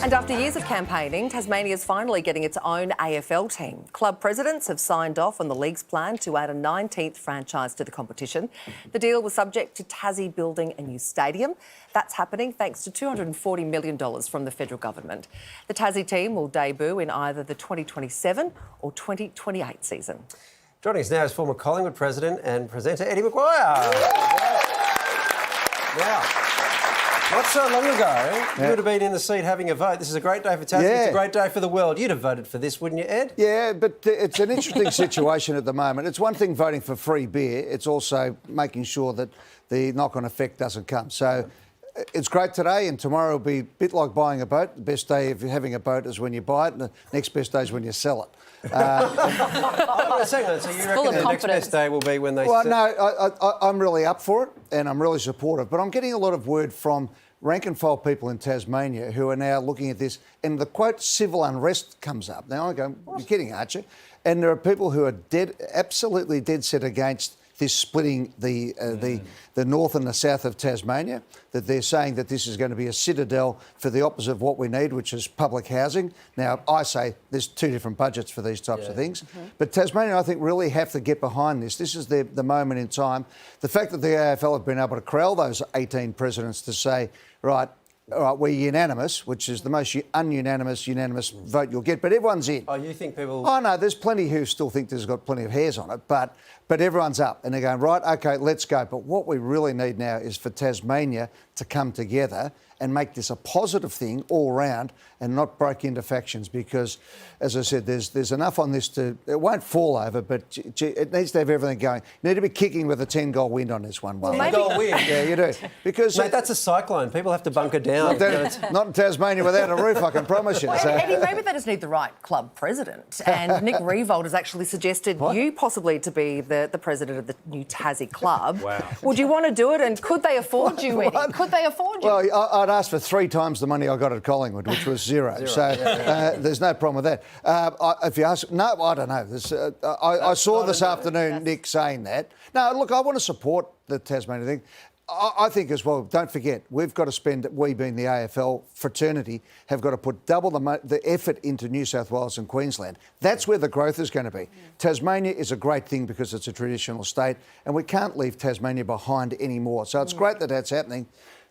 And after years of campaigning, Tasmania is finally getting its own AFL team. Club presidents have signed off on the league's plan to add a 19th franchise to the competition. The deal was subject to Tassie building a new stadium. That's happening thanks to $240 million from the federal government. The Tassie team will debut in either the 2027 or 2028 season. Joining us now is former Collingwood president and presenter Eddie McGuire. Now, not so long ago, you would have been in the seat having a vote. This is a great day for Tassie. It's a great day for the world. You'd have voted for this, wouldn't you, Ed? Yeah, but it's an interesting situation at the moment. It's one thing voting for free beer. It's also making sure that the knock-on effect doesn't come. So it's great today, and tomorrow will be a bit like buying a boat. The best day of having a boat is when you buy it, and the next best day is when you sell it. So you reckon the next best day will be when they... Well, no, I'm really up for it, and I'm really supportive. But I'm getting a lot of word from rank and file people in Tasmania who are now looking at this, and the quote civil unrest comes up. Now I go, you're kidding, aren't you? And there are people who are absolutely dead set against this splitting the north and the south of Tasmania, that they're saying that this is going to be a citadel for the opposite of what we need, which is public housing. Now, I say there's two different budgets for these types of things. But Tasmania, I think, really have to get behind this. This is the moment in time. The fact that the AFL have been able to corral those 18 presidents to say, right, all right, we're unanimous, which is the most unanimous vote you'll get, but everyone's in. Oh, you think people... Oh, no, there's plenty who still think there's got plenty of hairs on it, but everyone's up and they're going, right, OK, let's go. But what we really need now is for Tasmania to come together and make this a positive thing all round and not break into factions because, as I said, there's enough on this to... It won't fall over, but it needs to have everything going. You need to be kicking with a 10-goal wind on this one. Well, 10-goal wind? Yeah, you do. Because... Mate, that's a cyclone. People have to bunker down. Not in Tasmania without a roof, I can promise you. Well, Eddie, maybe they just need the right club president. And Nick Riewoldt has actually suggested you possibly to be the president of the new Tassie club. Wow. Would you want to do it? And could they afford you, Eddie? Could they afford you? Well, I'd asked for 3 times the money I got at Collingwood, which was zero. So there's no problem with that. If you ask... No, I don't know. I saw this afternoon Nick saying that. No, look, I want to support the Tasmania thing. I think as well, don't forget, we've got to spend, we being the AFL fraternity, have got to put double the effort into New South Wales and Queensland. That's where the growth is going to be. Tasmania is a great thing because it's a traditional state and we can't leave Tasmania behind anymore. So it's great that that's happening.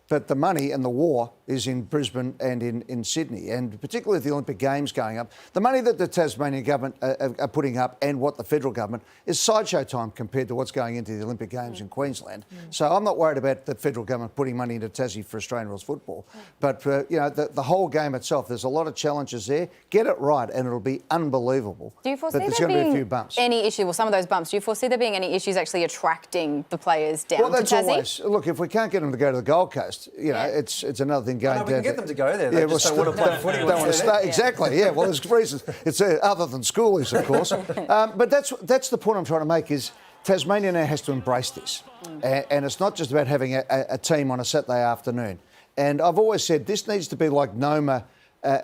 But the money and the war is in Brisbane and in Sydney, and particularly with the Olympic Games going up. The money that the Tasmanian government are putting up and what the federal government is sideshow time compared to what's going into the Olympic Games in Queensland. So I'm not worried about the federal government putting money into Tassie for Australian rules football. But, you know, the whole game itself, there's a lot of challenges there. Get it right and it'll be unbelievable. Do you foresee but there's there going to be a being few bumps. any issue, well, some of those bumps, do you foresee there being any issues actually attracting the players down well, that's to Tassie? Always, look, if we can't get them to go to the Gold Coast, you know, it's another thing going down. We can get them to go there. They just don't want to play footy. Don't want to stay. Exactly, yeah. Well, there's reasons. It's other than schoolies, of course. But that's the point I'm trying to make is Tasmania now has to embrace this. And it's not just about having a team on a Saturday afternoon. And I've always said this needs to be like Noma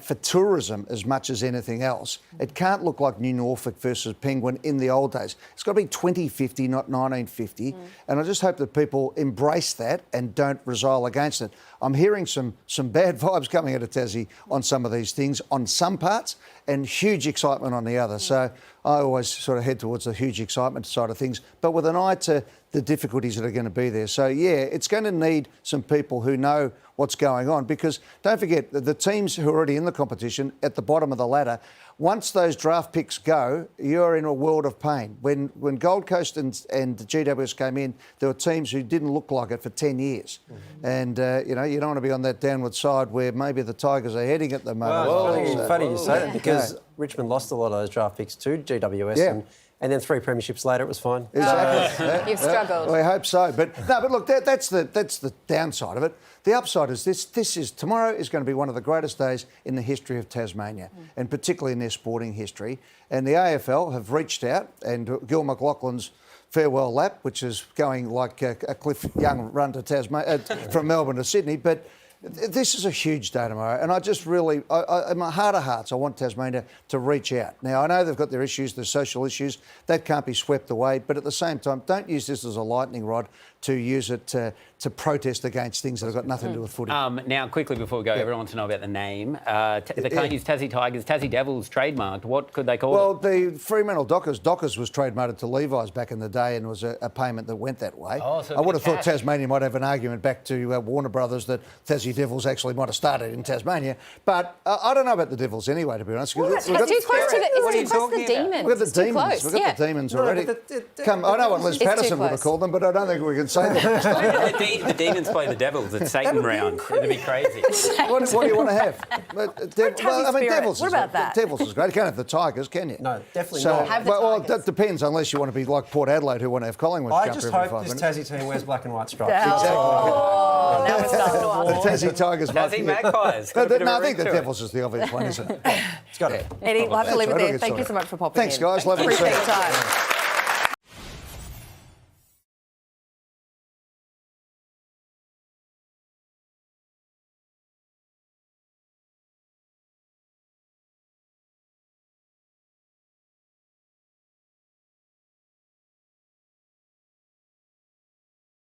for tourism as much as anything else. It can't look like New Norfolk versus Penguin in the old days. It's got to be 2050, not 1950. And I just hope that people embrace that and don't resile against it. I'm hearing some bad vibes coming out of Tassie on some of these things, on some parts, and huge excitement on the other. So I always sort of head towards the huge excitement side of things, but with an eye to the difficulties that are going to be there. So, yeah, it's going to need some people who know what's going on because don't forget, the teams who are already in the competition at the bottom of the ladder, once those draft picks go, you're in a world of pain. When Gold Coast and GWS came in, there were teams who didn't look like it for 10 years. And, you know, you don't want to be on that downward side where maybe the Tigers are heading at the moment. Well, funny you say that because Richmond lost a lot of those draft picks to GWS and then 3 premierships later it was fine. Exactly. You've struggled. Well, I hope so. But look, that's the downside of it. The upside is tomorrow is going to be one of the greatest days in the history of Tasmania, and particularly in their sporting history. And the AFL have reached out, and Gil McLachlan's farewell lap, which is going like a Cliff Young run to Tasmania from Melbourne to Sydney, but this is a huge day tomorrow, and I just really, in my heart of hearts, I want Tasmania to reach out. Now, I know they've got their issues, their social issues, that can't be swept away, but at the same time, don't use this as a lightning rod to use it to protest against things that have got nothing to do with footy. Now, quickly before we go, everyone wants to know about the name. They can't use Tassie Tigers. Tassie Devils trademarked. What could they call it? Well, the Fremantle Dockers was trademarked to Levi's back in the day and was a payment that went that way. Oh, so I would have thought cash. Tasmania might have an argument back to Warner Brothers that Tassie Devils actually might have started in Tasmania. But I don't know about the Devils anyway, to be honest. We've got- It's too close to the, What are you it's too close to the talking about? demons. We've got It's the too demons. close. We've got the demons No, already. but Come, I know what Liz It's too Patterson would have close. called them, but I don't think we can say that. The Demons play the Devils. It's Satan round. It'd be crazy. what do you want to have? Tassie Spirit. Devils. What about that? Devils is great. You can't have the Tigers, can you? No, definitely So, not. Have the well, Tigers. that depends, unless you want to be like Port Adelaide, who want to have Collingwood I jump just every hope 5 this minutes. Tassie team wears black and white stripes. Oh, now we're starting to The war. Tassie Tigers. Tassie might- Magpies. No, Got a bit of I a think the ring to it. Devils is the obvious one, isn't it? It's got it. Eddie, we'll have to leave it That's right, I'll there. get Thank you sorted. so much for popping Thanks, in. guys. Lovely to see Appreciate you. your time.